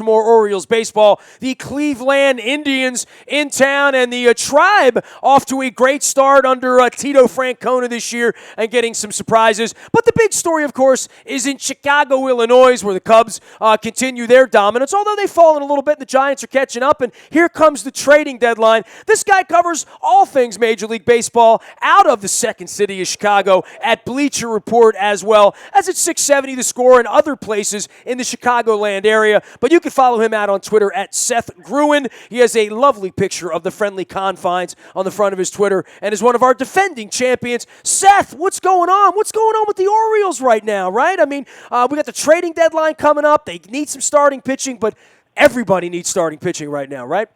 More Orioles baseball. The Cleveland Indians in town, and the Tribe off to a great start under Tito Francona this year and getting some surprises. But the big story, of course, is in Chicago, Illinois, where the Cubs continue their dominance, although they've fallen a little bit and the Giants are catching up. And here comes the trading deadline. This guy covers all things Major League Baseball out of the second city of Chicago at Bleacher Report, as well as at 670 The Score and other places in the Chicagoland area. But you can follow him out on Twitter at Seth Gruen. He has a lovely picture of the friendly confines on the front of his Twitter and is one of our defending champions. Seth, what's going on? What's going on with the Orioles right now, right? I mean, we got the trading deadline coming up. They need some starting pitching, but everybody needs starting pitching right now, right?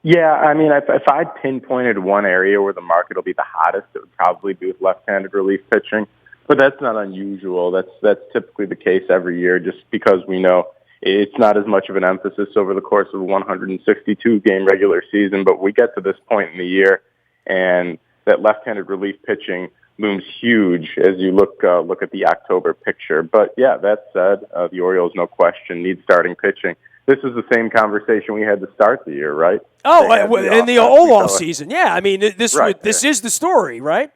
Yeah, I mean, if I pinpointed one area where the market will be the hottest, it would probably be with left-handed relief pitching. But that's not unusual. That's typically the case every year, just because we know it's not as much of an emphasis over the course of a 162-game regular season, but we get to this point in the year, and that left-handed relief pitching looms huge as you look at the October picture. But, yeah, that said, the Orioles, no question, need starting pitching. This is the same conversation we had to start the year, right? Oh, in the whole off season, yeah. I mean, this is the story, right?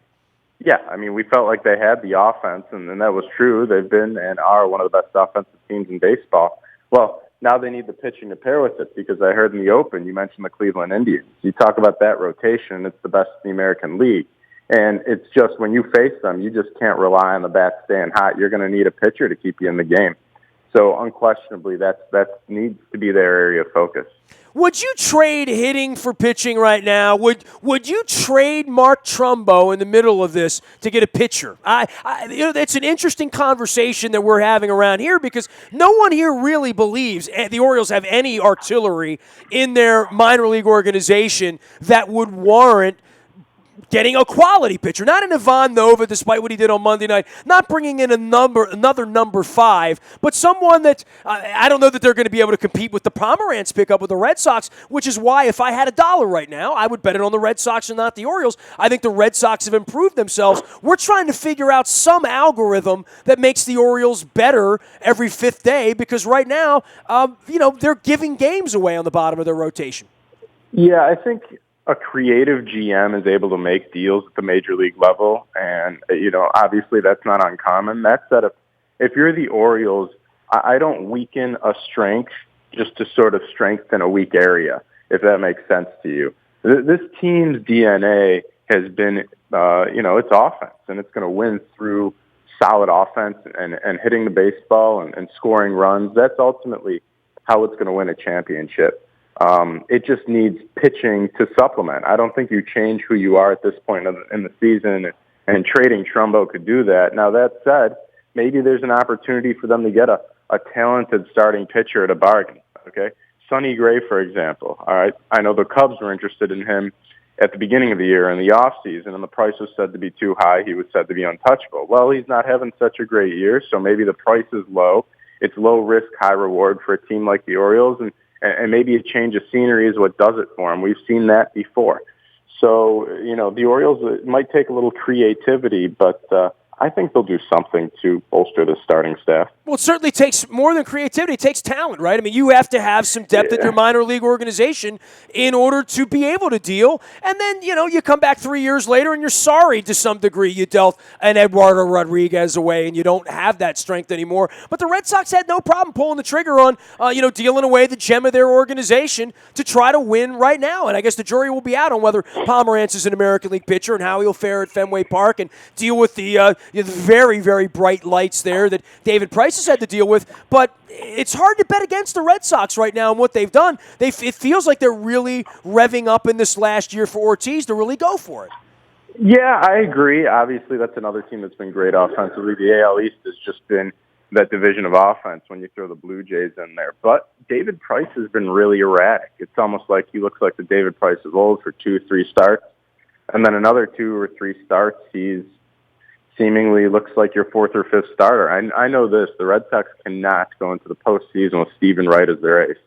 Yeah, I mean, we felt like they had the offense, and that was true. They've been and are one of the best offensive teams in baseball. Well, now they need the pitching to pair with it, because I heard in the open you mentioned the Cleveland Indians. You talk about that rotation, it's the best in the American League. And it's just when you face them, you just can't rely on the bat staying hot. You're going to need a pitcher to keep you in the game. So unquestionably, that needs to be their area of focus. Would you trade hitting for pitching right now? Would you trade Mark Trumbo in the middle of this to get a pitcher? It's an interesting conversation that we're having around here, because no one here really believes the Orioles have any artillery in their minor league organization that would warrant getting a quality pitcher, not an Ivan Nova, despite what he did on Monday night, not bringing in another number 5, but someone that I don't know that they're going to be able to compete with the Pomerantz pickup with the Red Sox, which is why if I had $1 right now, I would bet it on the Red Sox and not the Orioles. I think the Red Sox have improved themselves. We're trying to figure out some algorithm that makes the Orioles better every fifth day, because right now, they're giving games away on the bottom of their rotation. Yeah, I think a creative GM is able to make deals at the major league level, and obviously that's not uncommon. That said, if you're the Orioles, I don't weaken a strength just to sort of strengthen a weak area, if that makes sense to you. This team's DNA has been, it's offense, and it's going to win through solid offense and hitting the baseball and scoring runs. That's ultimately how it's going to win a championship. It just needs pitching to supplement. I don't think you change who you are at this point in the season, and trading Trumbo could do that. Now, that said, maybe there's an opportunity for them to get a talented starting pitcher at a bargain, okay? Sonny Gray, for example, all right? I know the Cubs were interested in him at the beginning of the year in the offseason, and the price was said to be too high. He was said to be untouchable. Well, he's not having such a great year, so maybe the price is low. It's low risk, high reward for a team like the Orioles, and maybe a change of scenery is what does it for them. We've seen that before. So, the Orioles, it might take a little creativity, but I think they'll do something to bolster the starting staff. Well, it certainly takes more than creativity. It takes talent, right? I mean, you have to have some depth at your minor league organization in order to be able to deal. And then, you come back 3 years later and you're sorry to some degree you dealt an Eduardo Rodriguez away and you don't have that strength anymore. But the Red Sox had no problem pulling the trigger on, dealing away the gem of their organization to try to win right now. And I guess the jury will be out on whether Pomerantz is an American League pitcher and how he'll fare at Fenway Park and deal with the very, very bright lights there that David Price has had to deal with. But it's hard to bet against the Red Sox right now and what they've done. It feels like they're really revving up in this last year for Ortiz to really go for it. Yeah, I agree. Obviously, that's another team that's been great offensively. The AL East has just been that division of offense when you throw the Blue Jays in there. But David Price has been really erratic. It's almost like he looks like the David Price of old for 2-3 starts. And then another 2 or 3 starts, he's seemingly looks like your 4th or 5th starter. I know this. The Red Sox cannot go into the postseason with Stephen Wright as their ace.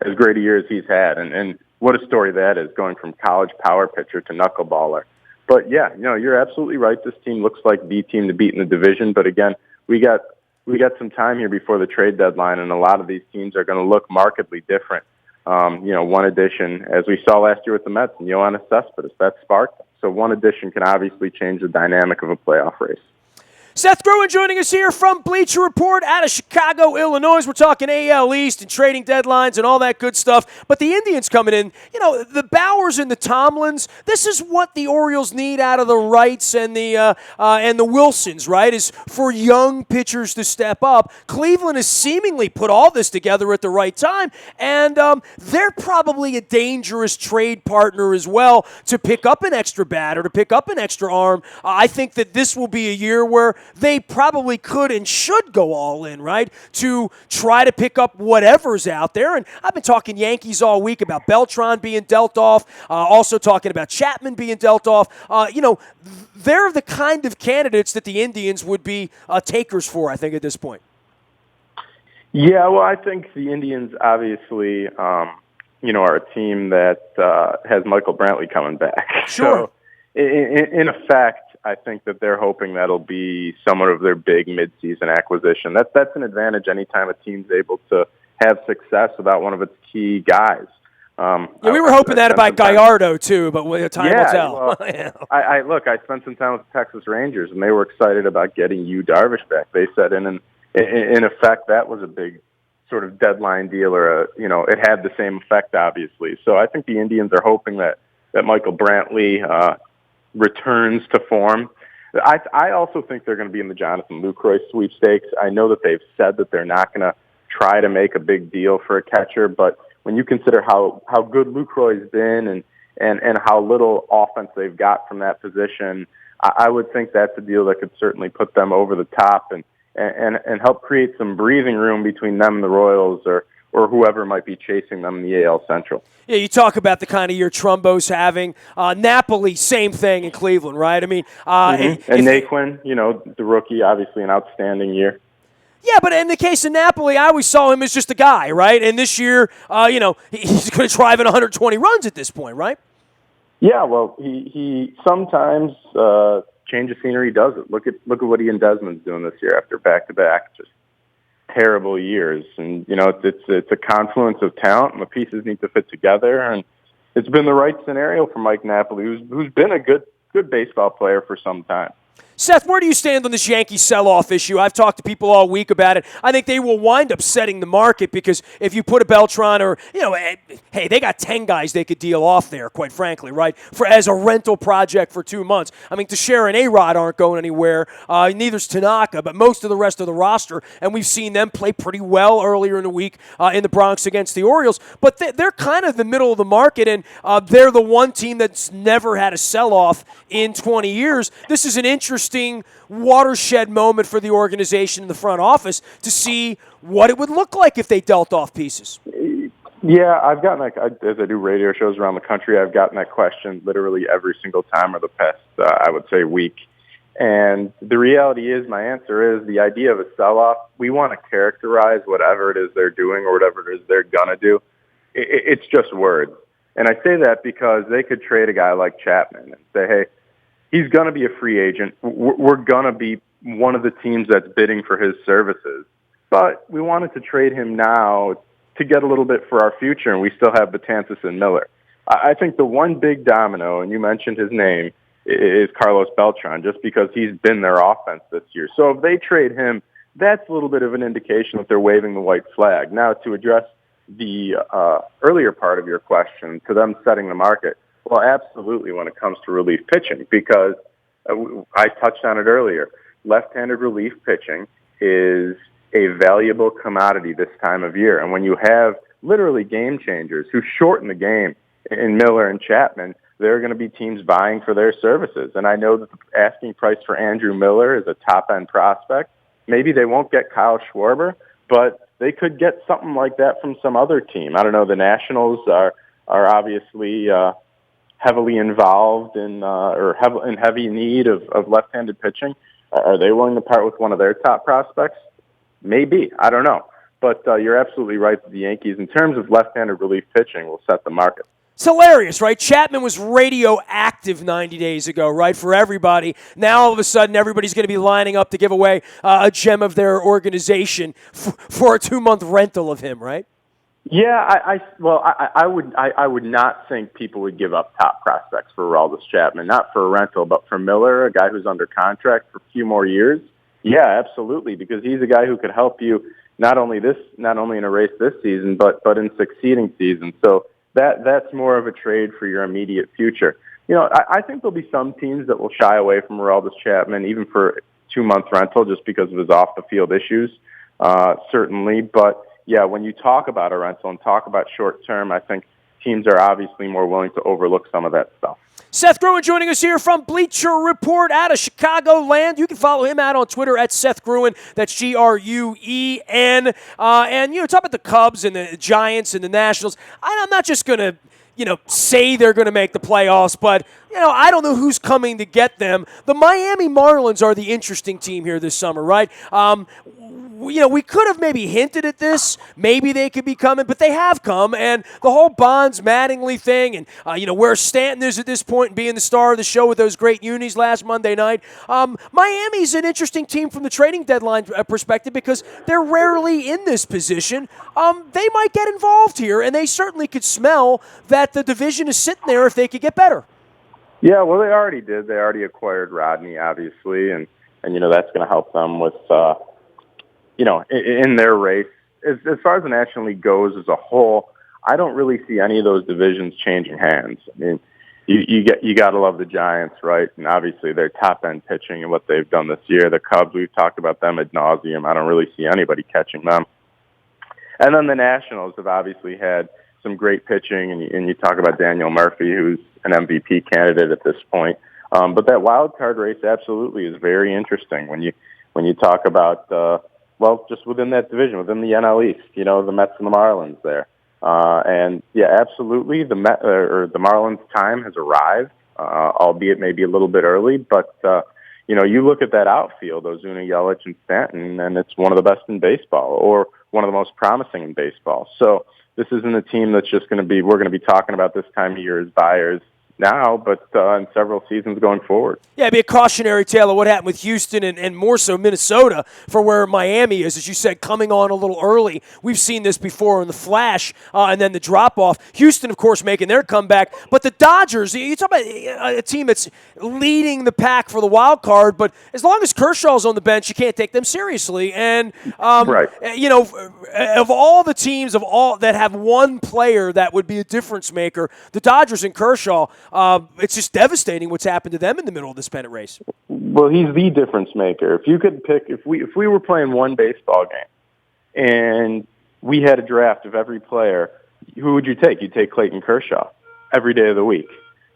As great a year as he's had. And what a story that is, going from college power pitcher to knuckleballer. But, yeah, you're absolutely right. This team looks like the team to beat in the division. But, again, we got we got some time here before the trade deadline, and a lot of these teams are going to look markedly different. One addition, as we saw last year with the Mets and Yoenis Cespedes, that sparked them. So one addition can obviously change the dynamic of a playoff race. Seth Gruen joining us here from Bleacher Report out of Chicago, Illinois. We're talking AL East and trading deadlines and all that good stuff. But the Indians coming in, the Bowers and the Tomlins, this is what the Orioles need out of the Wrights and the Wilsons, right, is for young pitchers to step up. Cleveland has seemingly put all this together at the right time, and they're probably a dangerous trade partner as well to pick up an extra bat or to pick up an extra arm. I think that this will be a year where they probably could and should go all in, right, to try to pick up whatever's out there. And I've been talking Yankees all week about Beltran being dealt off, also talking about Chapman being dealt off. They're the kind of candidates that the Indians would be takers for, I think, at this point. Yeah, well, I think the Indians obviously, are a team that has Michael Brantley coming back. Sure. So, in effect, I think that they're hoping that'll be somewhat of their big midseason acquisition. That's an advantage anytime a team's able to have success without one of its key guys. We were hoping that about Gallardo too, but time will tell. Well, I spent some time with the Texas Rangers, and they were excited about getting Yu Darvish back. They said in effect that was a big sort of deadline deal, or it had the same effect, obviously. So I think the Indians are hoping that Michael Brantley returns to form. I also think they're going to be in the Jonathan Lucroy sweepstakes. I know that they've said that they're not going to try to make a big deal for a catcher, but when you consider how good Lucroy's been and how little offense they've got from that position, I would think that's a deal that could certainly put them over the top and help create some breathing room between them and the Royals or whoever might be chasing them in the AL Central. Yeah, you talk about the kind of year Trumbo's having. Napoli, same thing in Cleveland, right? I mean, and Naquin, the rookie, obviously an outstanding year. Yeah, but in the case of Napoli, I always saw him as just a guy, right? And this year, he's going to drive in 120 runs at this point, right? Yeah, well, he sometimes change of scenery does it. Look at what Ian Desmond's doing this year after back-to-back just terrible years. And, it's a confluence of talent, and the pieces need to fit together. And it's been the right scenario for Mike Napoli, who's been a good baseball player for some time. Seth, where do you stand on this Yankee sell-off issue? I've talked to people all week about it. I think they will wind up setting the market because if you put a Beltran or, hey, they got 10 guys they could deal off there, quite frankly, right, as a rental project for 2 months. I mean, Teixeira and A-Rod aren't going anywhere. Neither's Tanaka, but most of the rest of the roster, and we've seen them play pretty well earlier in the week in the Bronx against the Orioles. But they're kind of the middle of the market, and they're the one team that's never had a sell-off in 20 years. This is an interesting watershed moment for the organization in the front office to see what it would look like if they dealt off pieces. Yeah, I've gotten as I do radio shows around the country, I've gotten that question literally every single time over the past, I would say, week. And the reality is, my answer is the idea of a sell-off, we want to characterize whatever it is they're doing or whatever it is they're going to do. It's just words. And I say that because they could trade a guy like Chapman and say, hey, he's going to be a free agent. We're going to be one of the teams that's bidding for his services. But we wanted to trade him now to get a little bit for our future, and we still have Betances and Miller. I think the one big domino, and you mentioned his name, is Carlos Beltran, just because he's been their offense this year. So if they trade him, that's a little bit of an indication that they're waving the white flag. Now, to address the earlier part of your question, to them setting the market, well, absolutely when it comes to relief pitching, because I touched on it earlier. Left-handed relief pitching is a valuable commodity this time of year. And when you have literally game changers who shorten the game in Miller and Chapman, there are going to be teams vying for their services. And I know that the asking price for Andrew Miller is a top-end prospect. Maybe they won't get Kyle Schwarber, but they could get something like that from some other team. I don't know. The Nationals are obviously heavily involved in heavy need of left-handed pitching. Are they willing to part with one of their top prospects? Maybe. I don't know. But you're absolutely right that the Yankees, in terms of left-handed relief pitching, will set the market. It's hilarious, right? Chapman was radioactive 90 days ago, right, for everybody. Now, all of a sudden, everybody's going to be lining up to give away a gem of their organization for a 2-month rental of him, right? Yeah, I would not think people would give up top prospects for Aroldis Chapman, not for a rental, but for Miller, a guy who's under contract for a few more years. Yeah, absolutely, because he's a guy who could help you not only in a race this season, but in succeeding seasons. So that's more of a trade for your immediate future. I think there'll be some teams that will shy away from Aroldis Chapman, even for a 2-month rental, just because of his off the field issues, certainly. But yeah, when you talk about a rental and talk about short term, I think teams are obviously more willing to overlook some of that stuff. Seth Gruen joining us here from Bleacher Report out of Chicagoland. You can follow him out on Twitter at Seth Gruen. That's Gruen. And, talk about the Cubs and the Giants and the Nationals. I'm not just going to, say they're going to make the playoffs, but, I don't know who's coming to get them. The Miami Marlins are the interesting team here this summer, right? We could have maybe hinted at this. Maybe they could be coming, but they have come. And the whole Bonds Mattingly thing and, where Stanton is at this point and being the star of the show with those great unis last Monday night. Miami's an interesting team from the trading deadline perspective because they're rarely in this position. They might get involved here, and they certainly could smell that the division is sitting there if they could get better. Yeah, well, they already did. They already acquired Rodney, obviously, and that's going to help them with in their race. As far as the National League goes as a whole, I don't really see any of those divisions changing hands. I mean, you got to love the Giants, right? And obviously their top-end pitching and what they've done this year. The Cubs, we've talked about them ad nauseum. I don't really see anybody catching them. And then the Nationals have obviously had some great pitching, and you talk about Daniel Murphy, who's an MVP candidate at this point. But that wild card race absolutely is very interesting when you talk about just within that division, within the NL East, the Mets and the Marlins there. And yeah, absolutely, the Marlins' time has arrived, albeit maybe a little bit early. But you look at that outfield, Ozuna, Yelich, and Stanton, and it's one of the best in baseball, or one of the most promising in baseball. So this isn't a team that's just we're going to be talking about this time of year as buyers now, but in several seasons going forward. Yeah, it'd be a cautionary tale of what happened with Houston and more so Minnesota for where Miami is, as you said, coming on a little early. We've seen this before in the flash and then the drop-off. Houston, of course, making their comeback. But the Dodgers, you talk about a team that's leading the pack for the wild card, but as long as Kershaw's on the bench, you can't take them seriously. And, right. Of all the teams that have one player that would be a difference maker, the Dodgers and Kershaw, it's just devastating what's happened to them in the middle of this pennant race. Well, he's the difference maker. If you could pick, if we were playing one baseball game and we had a draft of every player, who would you take? You'd take Clayton Kershaw every day of the week.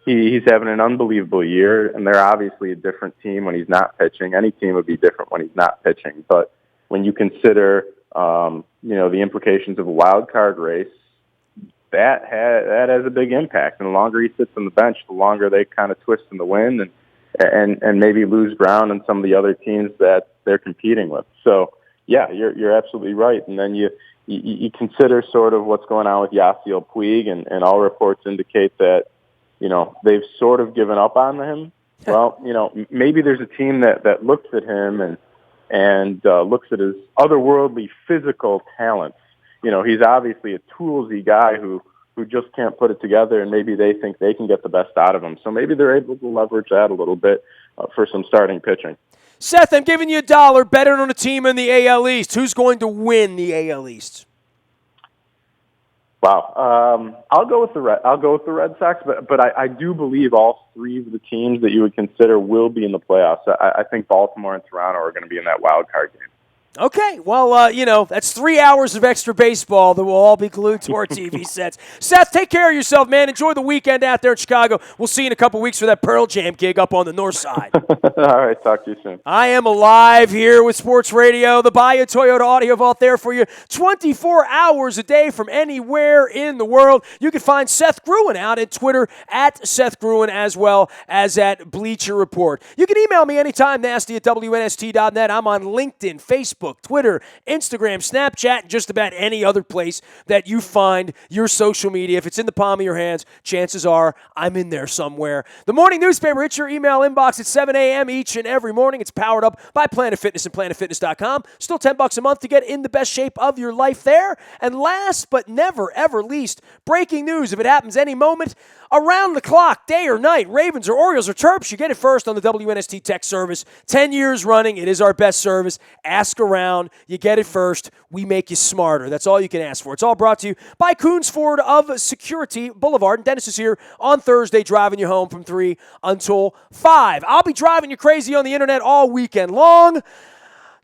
He's having an unbelievable year, and they're obviously a different team when he's not pitching. Any team would be different when he's not pitching. But when you consider, the implications of a wild card race, that has a big impact. And the longer he sits on the bench, the longer they kind of twist in the wind and maybe lose ground on some of the other teams that they're competing with. So, yeah, you're absolutely right. And then you consider sort of what's going on with Yasiel Puig, and all reports indicate that, they've sort of given up on him. Well, maybe there's a team that looks at him and looks at his otherworldly physical talents. He's obviously a toolsy guy who just can't put it together, and maybe they think they can get the best out of him. So maybe they're able to leverage that a little bit for some starting pitching. Seth, I'm giving you $1 betting on a team in the AL East. Who's going to win the AL East? Wow, I'll go with the Red Sox, but I do believe all three of the teams that you would consider will be in the playoffs. I think Baltimore and Toronto are going to be in that wild card game. Okay, well, that's 3 hours of extra baseball that will all be glued to our TV sets. Seth, take care of yourself, man. Enjoy the weekend out there in Chicago. We'll see you in a couple weeks for that Pearl Jam gig up on the north side. All right, talk to you soon. I am alive here with Sports Radio, the Bayou Toyota Audio Vault there for you 24 hours a day from anywhere in the world. You can find Seth Gruen out at Twitter at Seth Gruen, as well as at Bleacher Report. You can email me anytime, nasty@WNST.net. I'm on LinkedIn, Facebook, Facebook, Twitter, Instagram, Snapchat, and just about any other place that you find your social media. If it's in the palm of your hands, chances are I'm in there somewhere. The morning newspaper hits your email inbox at 7 a.m. each and every morning. It's powered up by Planet Fitness and PlanetFitness.com. Still $10 a month to get in the best shape of your life there. And last but never, ever least, breaking news. If it happens any moment, around the clock, day or night, Ravens or Orioles or Terps, you get it first on the WNST Tech Service. 10 years running. It is our best service. Ask around. You get it first. We make you smarter. That's all you can ask for. It's all brought to you by Coons Ford of Security Boulevard. And Dennis is here on Thursday driving you home from 3 until 5. I'll be driving you crazy on the internet all weekend long.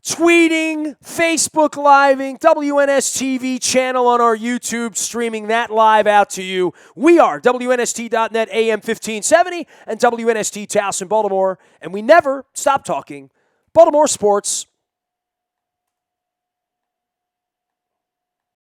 Tweeting, Facebook Living, WNS TV channel on our YouTube, streaming that live out to you. We are WNST.net AM 1570 and WNST Towson, Baltimore, and we never stop talking Baltimore sports.